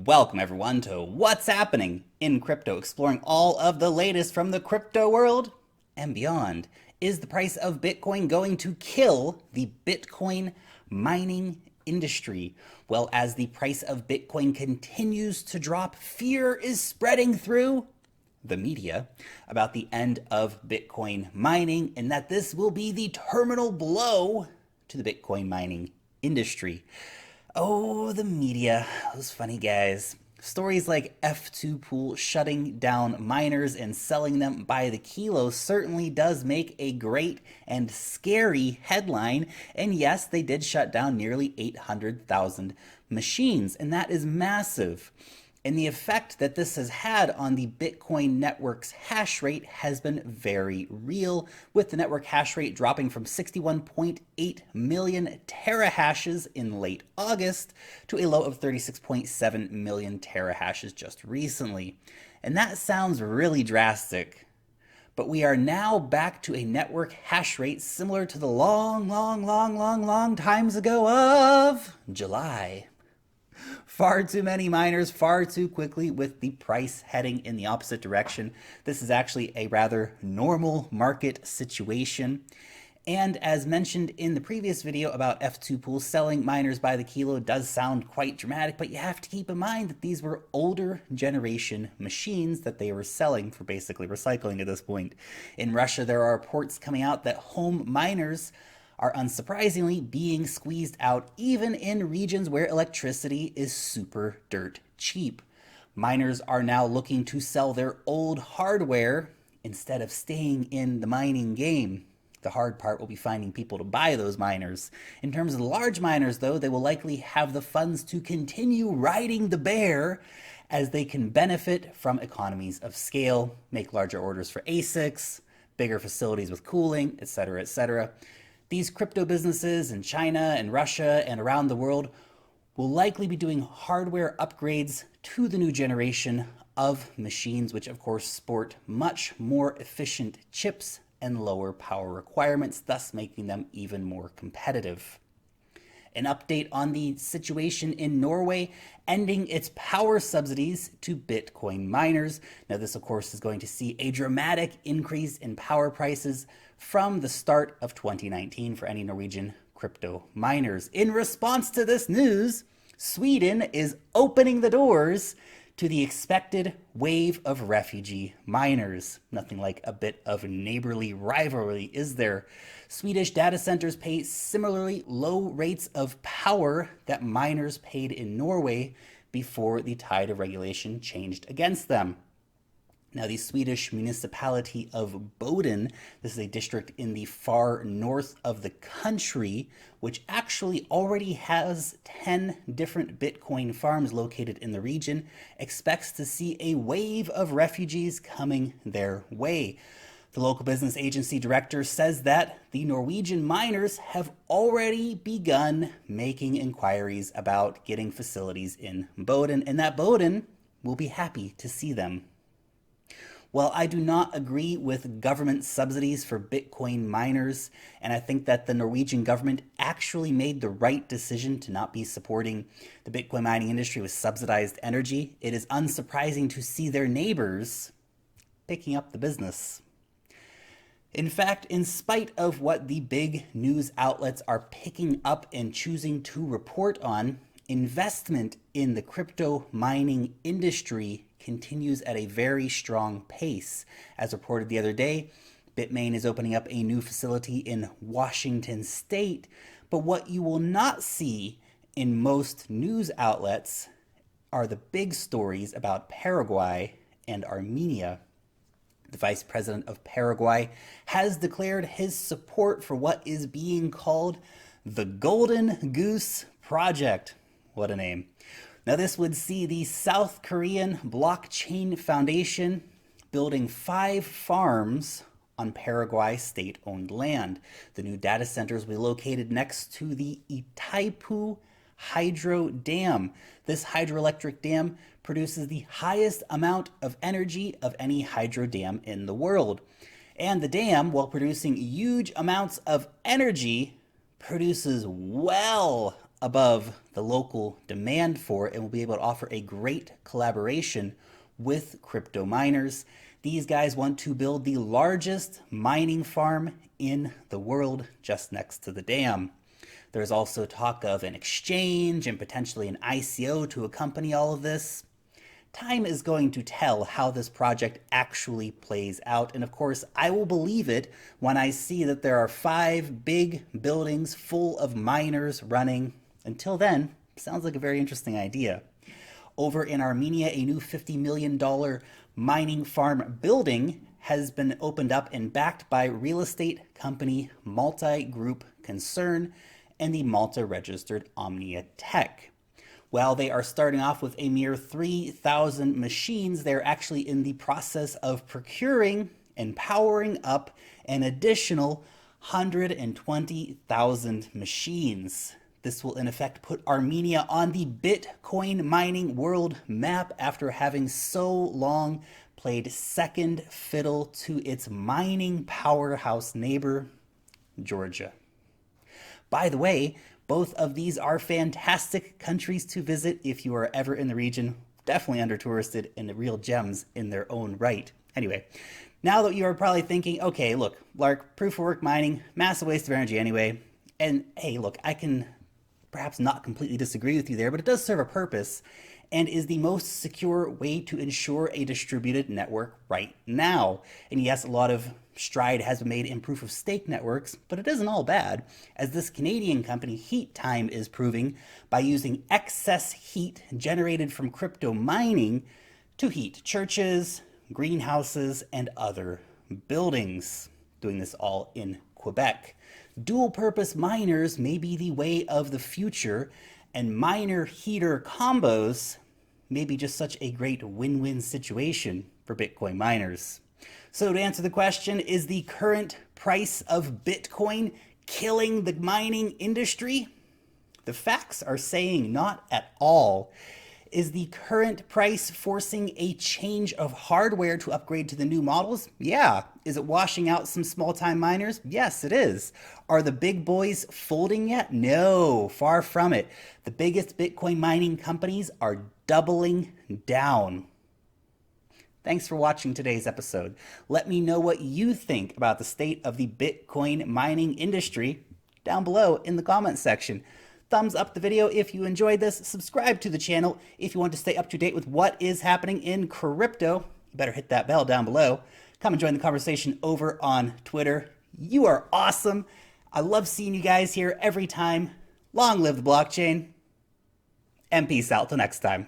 Welcome everyone to What's Happening in Crypto, exploring all of the latest from the crypto world and beyond. Is the price of Bitcoin going to kill the Bitcoin mining industry? Well, as the price of Bitcoin continues to drop, fear is spreading through the media about the end of Bitcoin mining and that this will be the terminal blow to the Bitcoin mining industry. Oh, the media, those funny guys. Stories like F2 Pool shutting down miners and selling them by the kilo certainly does make a great and scary headline. And yes, they did shut down nearly 800,000 machines, and that is massive. And the effect that this has had on the Bitcoin network's hash rate has been very real, with the network hash rate dropping from 61.8 million terahashes in late August to a low of 36.7 million terahashes just recently. And that sounds really drastic. But we are now back to a network hash rate similar to the long times ago of July. Far too many miners, far too quickly, with the price heading in the opposite direction. This is actually a rather normal market situation. And as mentioned in the previous video about F2 Pool selling miners by the kilo does sound quite dramatic, but you have to keep in mind that these were older generation machines that they were selling for basically recycling at this point. In Russia, there are reports coming out that home miners are unsurprisingly being squeezed out even in regions where electricity is super dirt cheap. Miners are now looking to sell their old hardware instead of staying in the mining game. The hard part will be finding people to buy those miners. In terms of the large miners, though, they will likely have the funds to continue riding the bear as they can benefit from economies of scale, make larger orders for ASICs, bigger facilities with cooling, etc., etc. These crypto businesses in China and Russia and around the world will likely be doing hardware upgrades to the new generation of machines, which of course sport much more efficient chips and lower power requirements, thus making them even more competitive. An update on the situation in Norway ending its power subsidies to Bitcoin miners. Now this of course is going to see a dramatic increase in power prices from the start of 2019 for any Norwegian crypto miners. In response to this news, Sweden is opening the doors to the expected wave of refugee miners. Nothing like a bit of neighborly rivalry, is there? Swedish data centers pay similarly low rates of power that miners paid in Norway before the tide of regulation changed against them. Now, the Swedish municipality of Boden, this is a district in the far north of the country, which actually already has 10 different Bitcoin farms located in the region, expects to see a wave of refugees coming their way. The local business agency director says that the Norwegian miners have already begun making inquiries about getting facilities in Boden, and that Boden will be happy to see them. While I do not agree with government subsidies for Bitcoin miners, and I think that the Norwegian government actually made the right decision to not be supporting the Bitcoin mining industry with subsidized energy, it is unsurprising to see their neighbors picking up the business. In fact, in spite of what the big news outlets are picking up and choosing to report on, investment in the crypto mining industry continues at a very strong pace. As reported the other day, Bitmain is opening up a new facility in Washington State, but what you will not see in most news outlets are the big stories about Paraguay and Armenia. The vice president of Paraguay has declared his support for what is being called the Golden Goose Project. What a name. Now this would see the South Korean Blockchain Foundation building 5 farms on Paraguay state-owned land. The new data centers will be located next to the Itaipu Hydro Dam. This hydroelectric dam produces the highest amount of energy of any hydro dam in the world. And the dam, while producing huge amounts of energy, produces well above the local demand for it, and will be able to offer a great collaboration with crypto miners. These guys want to build the largest mining farm in the world just next to the dam. There's also talk of an exchange and potentially an ICO to accompany all of this. Time is going to tell how this project actually plays out, and of course I will believe it when I see that there are 5 big buildings full of miners running. Until then, sounds like a very interesting idea. Over in Armenia, a new $50 million mining farm building has been opened up and backed by real estate company Multi-Group Concern and the Malta-registered Omnia Tech. While they are starting off with a mere 3,000 machines, they're actually in the process of procuring and powering up an additional 120,000 machines. This will in effect put Armenia on the Bitcoin mining world map after having so long played second fiddle to its mining powerhouse neighbor, Georgia. By the way, both of these are fantastic countries to visit if you are ever in the region. Definitely under-touristed and the real gems in their own right. Anyway, now that you are probably thinking, okay, look, Lark, proof of work mining, massive waste of energy anyway. And hey, look, I can perhaps not completely disagree with you there, but it does serve a purpose and is the most secure way to ensure a distributed network right now. And yes, a lot of stride has been made in proof of stake networks, but it isn't all bad, as this Canadian company Heat Time is proving by using excess heat generated from crypto mining to heat churches, greenhouses, and other buildings. Doing this all in Quebec. Dual purpose miners may be the way of the future, and miner heater combos may be just such a great win-win situation for Bitcoin miners. So to answer the question, is the current price of Bitcoin killing the mining industry? The facts are saying not at all. Is the current price forcing a change of hardware to upgrade to the new models? Yeah. Is it washing out some small-time miners? Yes, it is. Are the big boys folding yet? No, far from it. The biggest Bitcoin mining companies are doubling down. Thanks for watching today's episode. Let me know what you think about the state of the Bitcoin mining industry down below in the comments section. Thumbs up the video if you enjoyed this. Subscribe to the channel if you want to stay up to date with what is happening in crypto. You better hit that bell down below. Come and join the conversation over on Twitter. You are awesome. I love seeing you guys here every time. Long live the blockchain. And peace out till next time.